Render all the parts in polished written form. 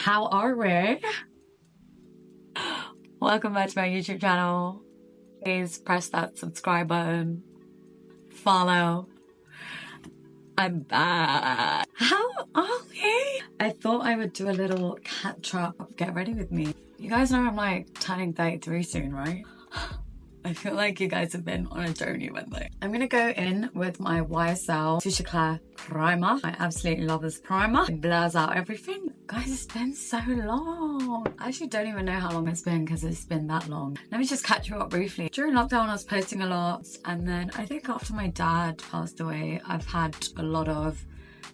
How are we? Welcome back to my YouTube channel. Please press that subscribe button. Follow. I'm back. How are we? I thought I would do a little catch up. Get ready with me. You guys know I'm like turning 33 soon, right? I feel like you guys have been on a journey with me. I'm gonna go in with my YSL Touché primer. I absolutely love this primer. It blurs out everything. Guys, it's been so long. I actually don't even know how long it's been because it's been that long. Let me just catch you up briefly. During lockdown, I was posting a lot. And then I think after my dad passed away, I've had a lot of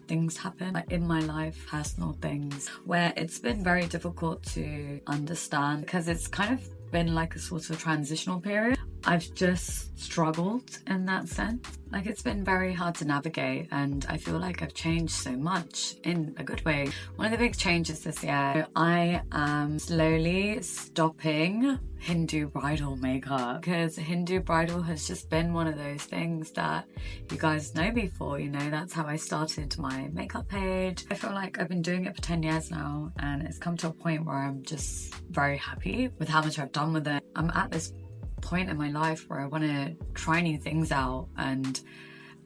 things happen in my life, personal things, where it's been very difficult to understand because it's kind of been like a sort of transitional period. I've just struggled in that sense. Like, it's been very hard to navigate, and I feel like I've changed so much in a good way. One of the big changes this year, I am slowly stopping Hindu bridal makeup, because Hindu bridal has just been one of those things that you guys know me for. You know, that's how I started my makeup page. I feel like I've been doing it for 10 years now, and it's come to a point where I'm just very happy with how much I've done with it. I'm at this point in my life where I want to try new things out and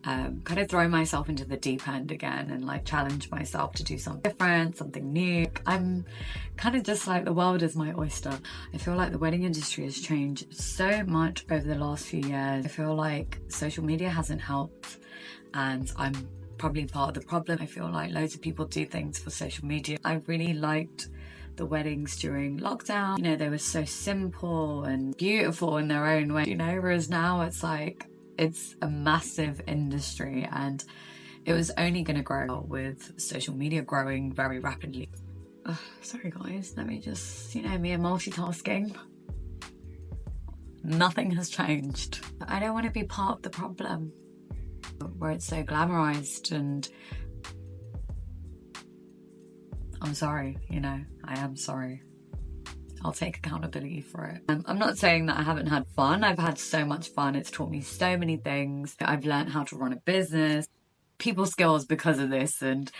kind of throw myself into the deep end again and like challenge myself to do something different, something new. I'm kind of just like, the world is my oyster. I feel like the wedding industry has changed so much over the last few years. I feel like social media hasn't helped, and I'm probably part of the problem. I feel like loads of people do things for social media. I really liked the weddings during lockdown. You know, they were so simple and beautiful in their own way, you know, whereas now it's like, it's a massive industry, and it was only going to grow with social media growing very rapidly. Sorry guys, let me just, you know, me and multitasking. Nothing has changed. I don't want to be part of the problem where it's so glamorized, and I'm sorry, you know, I am sorry. I'll take accountability for it. I'm not saying that I haven't had fun. I've had so much fun. It's taught me so many things. I've learned how to run a business, people skills because of this, and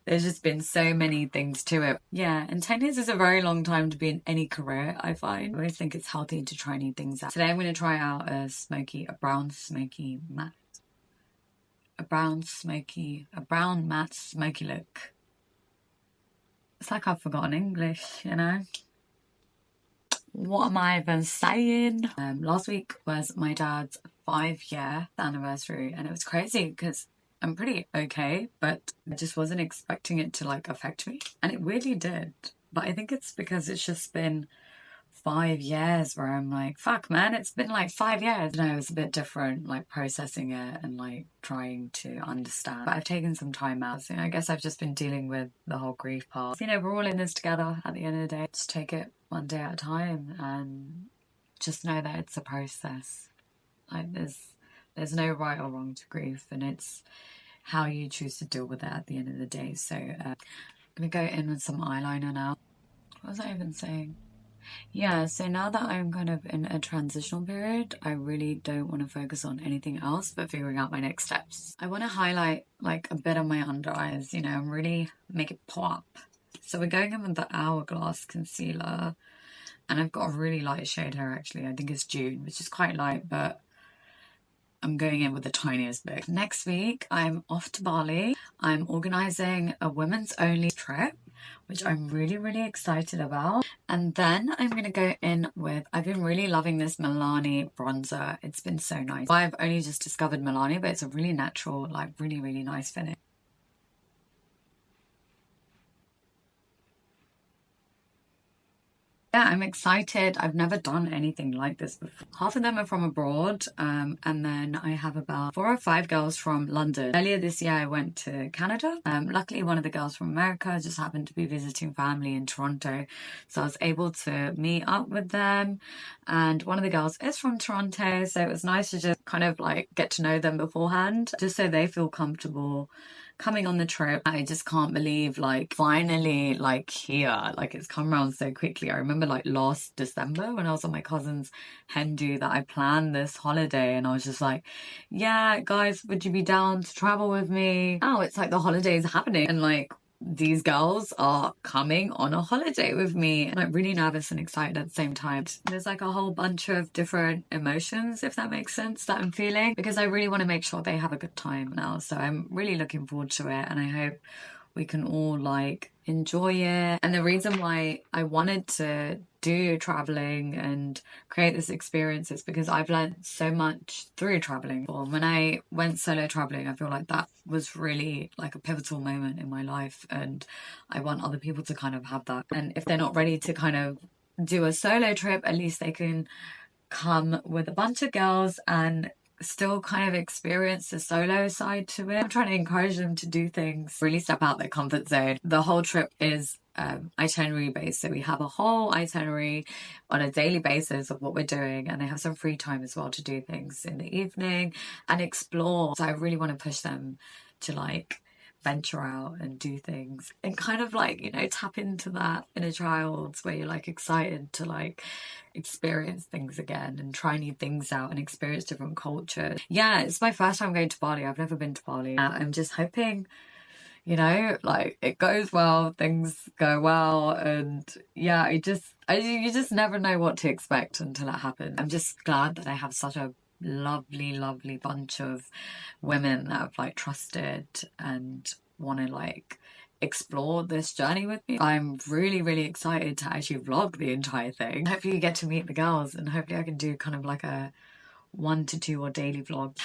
there's just been so many things to it. Yeah, and 10 years is a very long time to be in any career, I find. I always think it's healthy to try new things out. Today I'm going to try out a brown matte smoky look. It's like I've forgotten English, you know? What am I even saying? Last week was my dad's 5-year anniversary, and it was crazy because I'm pretty okay, but I just wasn't expecting it to like affect me, and it really did. But I think it's because it's just been 5 years where I'm like, fuck man, it's been like 5 years. You know, it was a bit different, like processing it and like trying to understand. But I've taken some time out, so I guess I've just been dealing with the whole grief part. You know, we're all in this together at the end of the day. Just take it one day at a time and just know that it's a process. Like, there's no right or wrong to grief, and it's how you choose to deal with it at the end of the day. So I'm gonna go in with some eyeliner now. What was I even saying? Yeah, so now that I'm kind of in a transitional period, I really don't want to focus on anything else but figuring out my next steps. I want to highlight like a bit of my under eyes, you know, and really make it pop. So we're going in with the Hourglass concealer, and I've got a really light shade here actually. I think it's Dune, which is quite light, but I'm going in with the tiniest bit. Next week, I'm off to Bali. I'm organising a women's only trip, which I'm really, really excited about. And then I'm going to go in with, I've been really loving this Milani bronzer. It's been so nice. I've only just discovered Milani, but it's a really natural, like really, really nice finish. Yeah, I'm excited. I've never done anything like this before. Half of them are from abroad, and then I have about 4 or 5 girls from London. Earlier this year, I went to Canada. Luckily, one of the girls from America just happened to be visiting family in Toronto, so I was able to meet up with them. And one of the girls is from Toronto, so it was nice to just kind of like get to know them beforehand, just so they feel comfortable coming on the trip. I just can't believe, like, finally, like, here, like, it's come around so quickly. I remember like last December when I was on my cousin's hen do that I planned this holiday, and I was just like, yeah guys, would you be down to travel with me? Oh, it's like the holiday is happening, and like these girls are coming on a holiday with me, and I'm really nervous and excited at the same time. There's like a whole bunch of different emotions, if that makes sense, that I'm feeling, because I really want to make sure they have a good time now. So I'm really looking forward to it, and I hope we can all like enjoy it. And the reason why I wanted to do traveling and create this experience is because I've learned so much through traveling. When I went solo traveling, I feel like that was really like a pivotal moment in my life, and I want other people to kind of have that. And if they're not ready to kind of do a solo trip, at least they can come with a bunch of girls and still kind of experience the solo side to it. I'm trying to encourage them to do things, really step out their comfort zone. The whole trip is itinerary based, so we have a whole itinerary on a daily basis of what we're doing, and they have some free time as well to do things in the evening and explore. So I really want to push them to like venture out and do things and kind of like, you know, tap into that inner child where you're like excited to like experience things again and try new things out and experience different cultures. Yeah, it's my first time going to Bali. I've never been to Bali. I'm just hoping, you know, like it goes well, things go well, and yeah, you just never know what to expect until it happens. I'm just glad that I have such a lovely bunch of women that I've like trusted and want to like explore this journey with me. I'm really excited to actually vlog the entire thing. Hopefully you get to meet the girls, and hopefully I can do kind of like a 1 to 2 or daily vlog.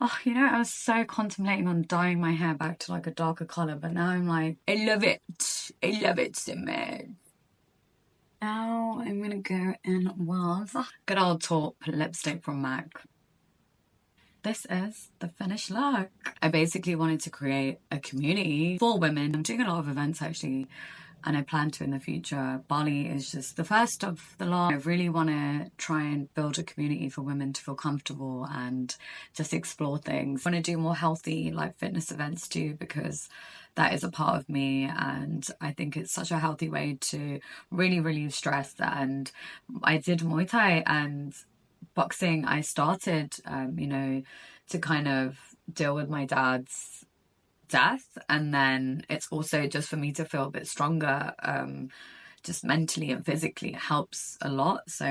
Oh, you know, I was so contemplating on dyeing my hair back to like a darker colour, but now I'm like, I love it. I love it so much. Now I'm gonna go in with good old taupe lipstick from MAC. This is the finished look. I basically wanted to create a community for women. I'm doing a lot of events actually, and I plan to in the future. Bali is just the first of the lot. I really want to try and build a community for women to feel comfortable and just explore things. I want to do more healthy like fitness events too, because that is a part of me, and I think it's such a healthy way to really relieve stress. And I did Muay Thai and boxing. I started, you know, to kind of deal with my dad's death, and then it's also just for me to feel a bit stronger, just mentally and physically. It helps a lot. So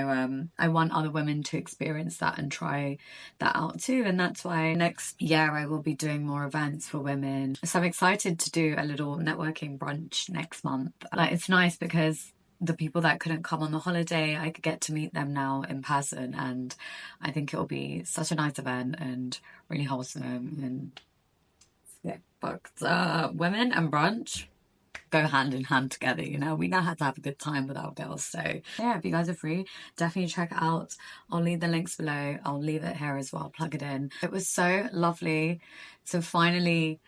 I want other women to experience that and try that out too, and that's why next year I will be doing more events for women. So I'm excited to do a little networking brunch next month. Like, it's nice because the people that couldn't come on the holiday, I could get to meet them now in person, and I think it'll be such a nice event and really wholesome and get booked. Women and brunch go hand in hand together, you know. We know how to have a good time with our girls. So yeah, if you guys are free, definitely check it out. I'll leave the links below. I'll leave it here as well, plug it in. It was so lovely to finally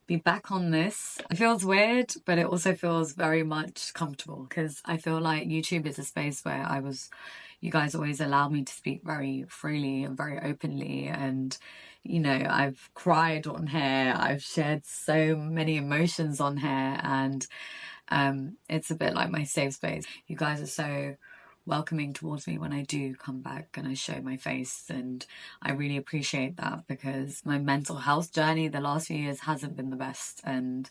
be back on this. It feels weird, but it also feels very much comfortable, because I feel like YouTube is a space where you guys always allow me to speak very freely and very openly, and you know, I've cried on here, I've shared so many emotions on here, and it's a bit like my safe space. You guys are so welcoming towards me when I do come back and I show my face, and I really appreciate that, because my mental health journey the last few years hasn't been the best, and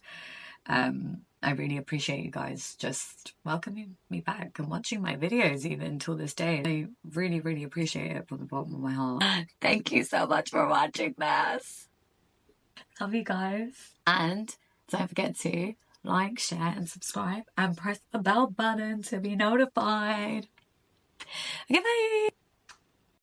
I really appreciate you guys just welcoming me back and watching my videos even till this day. I really appreciate it from the bottom of my heart. Thank you so much for watching this. Love you guys, and don't forget to like, share and subscribe, and press the bell button to be notified. Okay, bye.